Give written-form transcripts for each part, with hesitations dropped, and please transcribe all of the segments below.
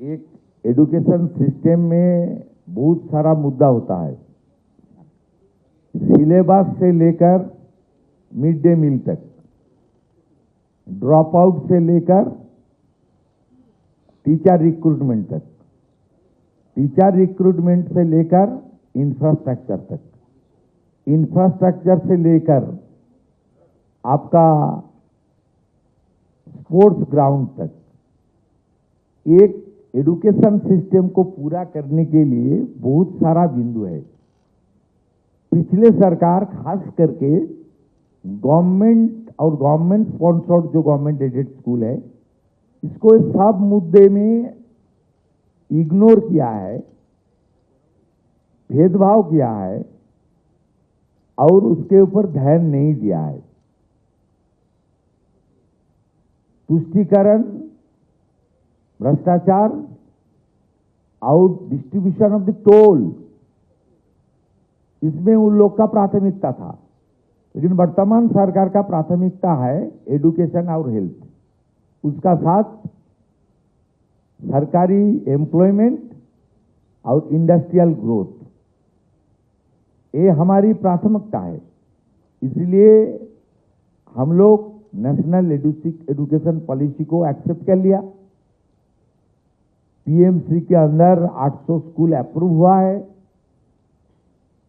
एक education system में बहुत सारा मुद्दा होता है, सिलेबस से लेकर मिड डे मील तक, ड्रॉप आउट से लेकर टीचर रिक्रूटमेंट तक, टीचर रिक्रूटमेंट से लेकर इंफ्रास्ट्रक्चर तक, इंफ्रास्ट्रक्चर से लेकर आपका स्पोर्ट्स ग्राउंड तक, एक एजुकेशन सिस्टम को पूरा करने के लिए बहुत सारा बिंदु है। पिछले सरकार खास करके गवर्नमेंट और गवर्नमेंट स्पॉन्सर्ड जो गवर्नमेंट एडेड स्कूल है, इसको इस सब मुद्दे में इग्नोर किया है, भेदभाव किया है और उसके ऊपर ध्यान नहीं दिया है। तुष्टीकरण, भ्रष्टाचार और डिस्ट्रीब्यूशन ऑफ द टोल, इसमें उन लोग का प्राथमिकता था। लेकिन वर्तमान सरकार का प्राथमिकता है एजुकेशन और हेल्थ, उसका साथ सरकारी एम्प्लॉयमेंट और इंडस्ट्रियल ग्रोथ, ये हमारी प्राथमिकता है। इसलिए हम लोग नेशनल एजुकेशन पॉलिसी को एक्सेप्ट कर लिया। पीएमसी के अंदर 800 स्कूल अप्रूव हुआ है।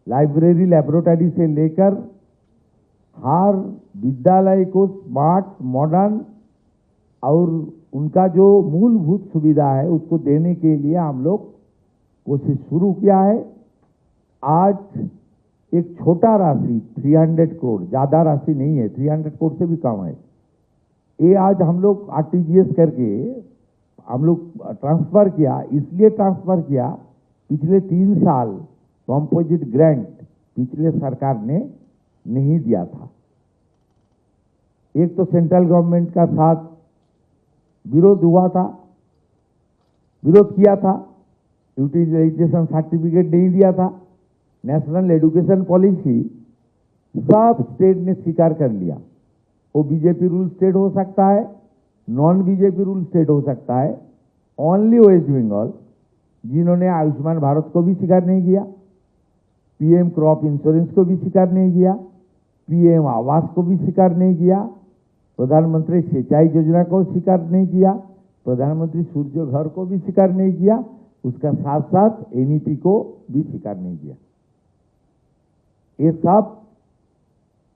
लाइब्रेरी, लैबोरेटरी से लेकर हर विद्यालय को स्मार्ट, मॉडर्न और उनका जो मूलभूत सुविधा है उसको देने के लिए हम लोग कोशिश शुरू किया है। आज एक छोटा राशि 300 करोड़, ज़्यादा राशि नहीं है, 300 करोड़ से भी कम है, ये आज हम लोग आरटीजीएस करके हम लोग ट्रांसफर किया। इसलिए ट्रांसफर किया, पिछले 3 साल कंपोजिट ग्रांट पिछले सरकार ने नहीं दिया था। एक तो सेंट्रल गवर्नमेंट का साथ विरोध हुआ था, विरोध किया था, यूटिलाइजेशन सर्टिफिकेट नहीं दिया था। नेशनल एजुकेशन पॉलिसी सब स्टेट ने स्वीकार कर लिया। वो बीजेपी रूल स्टेट हो सकता है, नॉन बीजेपी रूल स्टेट हो सकता है। ओनली वेस्ट बंगाल, जिन्होंने आयुष्मान भारत को भी स्वीकार नहीं किया, पीएम क्रॉप इंश्योरेंस को भी स्वीकार नहीं किया, पीएम आवास को भी स्वीकार नहीं किया, प्रधानमंत्री सिंचाई योजना को स्वीकार नहीं किया, प्रधानमंत्री सूर्य घर को भी स्वीकार नहीं किया, उसका साथ साथ एनईपी को भी स्वीकार नहीं किया। ये सब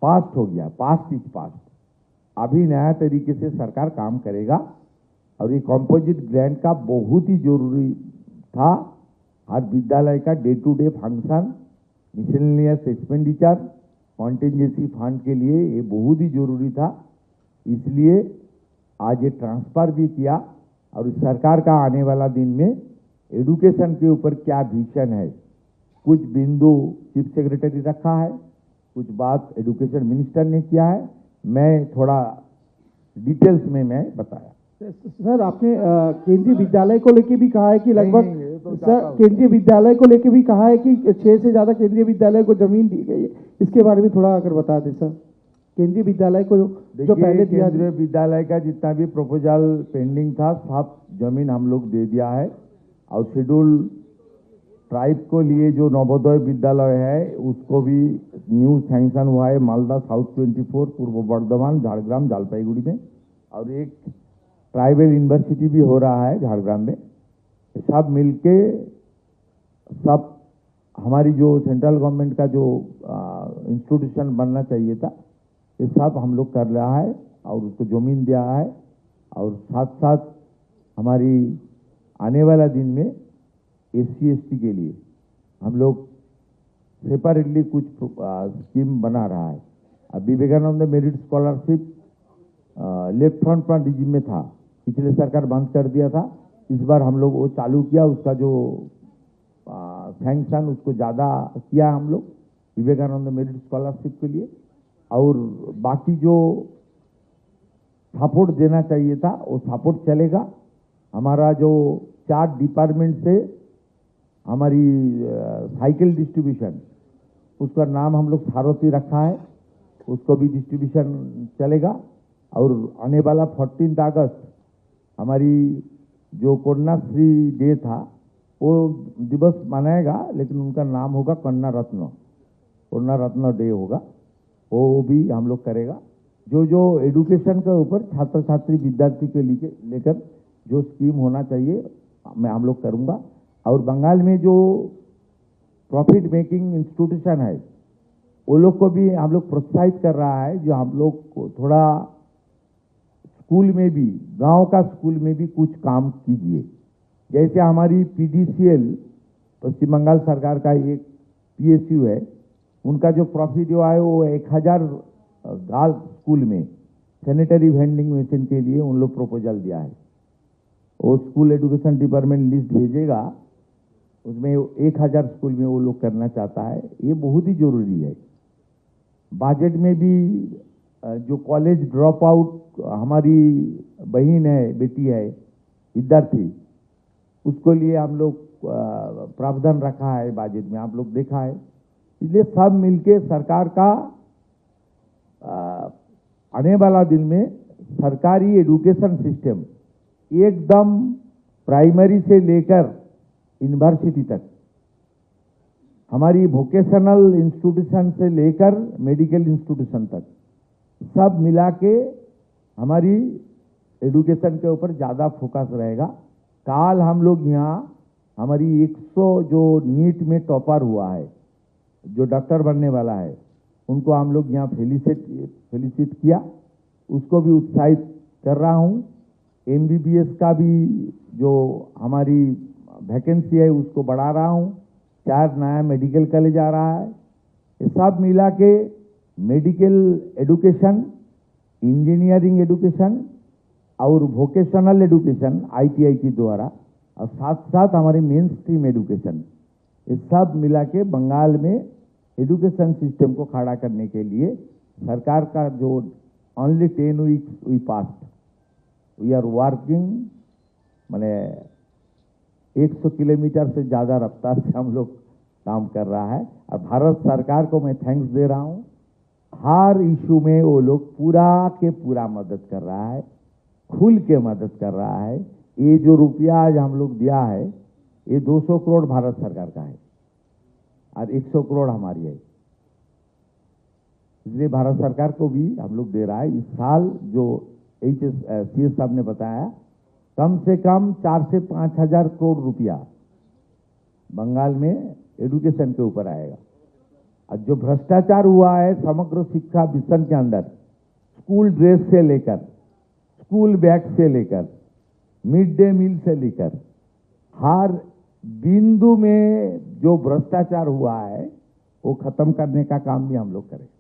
पास्ट हो गया, पास्ट इज पास्ट। अभी नया तरीके से सरकार काम करेगा और ये कंपोजिट ग्रांट का बहुत ही जरूरी था। हर विद्यालय का day to day function, miscellaneous expenditure, contingency fund के लिए ये बहुत ही जरूरी था। इसलिए आज ये ट्रांसफर भी किया और इस सरकार का आने वाला दिन में एजुकेशन के ऊपर क्या विजन है, कुछ बिंदु चीफ सेक्रेटरी रखा है, कुछ बात एजुकेशन मिनिस्टर ने किया है, मैं थोड़ा डिटेल्स में मैं बताया। सर, आपने केंद्रीय विद्यालय को लेके भी कहा है कि लगभग सर केंद्रीय विद्यालय को लेके भी कहा है कि 6 से ज्यादा केंद्रीय विद्यालय को जमीन दी गई है, इसके बारे में थोड़ा अगर बता दें सर। केंद्रीय विद्यालय को जो पहले दिया, केंद्रीय विद्यालय का जितना भी प्रपोजल पेंडिंग था सब जमीन हम लोग दे दिया है। और शेड्यूल ट्राइब को लिए जो नवोदय विद्यालय है उसको भी न्यू सैंक्शन हुआ है, मालदा साउथ 24, पूर्व बर्धमान, झाड़ग्राम, जलपाईगुड़ी में, और एक ट्राइबल यूनिवर्सिटी भी हो रहा है झाड़ग्राम में। सब मिलके सब हमारी जो सेंट्रल गवर्नमेंट का जो इंस्टीट्यूशन बनना चाहिए था, ये सब हम लोग कर रहा है और उसको जमीन दिया है। और साथ साथ हमारी आने वाला दिन में SC ST के लिए हम लोग सेपरेटली कुछ स्कीम बना रहा है। अब Vivekananda merit scholarship left front पर रिजिम में था, पिछले सरकार बंद कर दिया था, इस बार हम लोग वो चालू किया, उसका जो सैंक्शन उसको ज़्यादा किया हम लोग विवेकानंद मेरिट स्कॉलरशिप के लिए। और बाकी जो सपोर्ट देना चाहिए था वो सपोर्ट चलेगा। हमारा जो 4 डिपार्टमेंट से हमारी साइकिल डिस्ट्रीब्यूशन, उसका नाम हम लोग सारथी रखा है, उसको भी डिस्ट्रीब्यूशन चलेगा। और आने वाला 14 अगस्त हमारी जो कन्याश्री डे था वो दिवस मनाएगा, लेकिन उनका नाम होगा कन्या रत्न डे होगा, वो भी हम लोग करेगा। जो एडुकेशन के ऊपर छात्र छात्री विद्यार्थी के लेकर जो स्कीम होना चाहिए मैं हम लोग करूँगा। और बंगाल में जो प्रॉफिट मेकिंग इंस्टीट्यूशन है वो लोग को भी हम लोग प्रोत्साहित कर रहा है, जो हम लोग को थोड़ा स्कूल में भी, गांव का स्कूल में भी कुछ काम कीजिए। जैसे हमारी PDCL पश्चिम बंगाल सरकार का एक PSU है, उनका जो प्रॉफिट जो है वो 1000 गार्ल स्कूल में सैनिटरी वेंडिंग मशीन के लिए उन लोग प्रपोजल दिया है। वो स्कूल एजुकेशन डिपार्टमेंट लिस्ट भेजेगा, उसमें 1000 स्कूल में वो लोग करना चाहता है। ये बहुत ही जरूरी है। बजट में भी जो कॉलेज ड्रॉप आउट हमारी बहन है, बेटी है, विद्यार्थी, उसको लिए हम लोग प्रावधान रखा है बजट में, आप लोग देखा है। इसलिए सब मिलके सरकार का आने वाला दिन में सरकारी एजुकेशन सिस्टम एकदम प्राइमरी से लेकर यूनिवर्सिटी तक, हमारी वोकेशनल इंस्टीट्यूशन से लेकर मेडिकल इंस्टीट्यूशन तक सब मिला के हमारी एजुकेशन के ऊपर ज़्यादा फोकस रहेगा। काल हम लोग यहाँ हमारी 100 जो नीट में टॉपर हुआ है, जो डॉक्टर बनने वाला है, उनको हम लोग यहाँ फेलिसिट किया, उसको भी उत्साहित कर रहा हूँ। MBBS का भी जो हमारी वैकेंसी है उसको बढ़ा रहा हूँ। 4 नया मेडिकल कॉलेज आ रहा है। ये सब मिला के मेडिकल एजुकेशन, इंजीनियरिंग एजुकेशन और वोकेशनल एजुकेशन ITI के द्वारा, और साथ साथ हमारी मेन स्ट्रीम एजुकेशन, ये सब मिला के बंगाल में एजुकेशन सिस्टम को खड़ा करने के लिए सरकार का जो only 10 weeks we past, we are working, माने 100 किलोमीटर से ज़्यादा रफ्तार से हम लोग काम कर रहा है। और भारत सरकार को मैं थैंक्स दे रहा हूँ। हर इशू में वो लोग पूरा के पूरा मदद कर रहा है, खुल के मदद कर रहा है। ये जो रुपया आज हम लोग दिया है, ये 200 करोड़ भारत सरकार का है और 100 करोड़ हमारी है। इसलिए भारत सरकार को भी हम लोग दे रहा है। इस साल जो CS साहब ने बताया, कम से कम 4 से 5 हजार करोड़ रुपया बंगाल में एजुकेशन के ऊपर आएगा। और जो भ्रष्टाचार हुआ है समग्र शिक्षा मिशन के अंदर, स्कूल ड्रेस से लेकर, स्कूल बैग से लेकर, मिड डे मील से लेकर, हर बिंदु में जो भ्रष्टाचार हुआ है वो खत्म करने का काम भी हम लोग करें।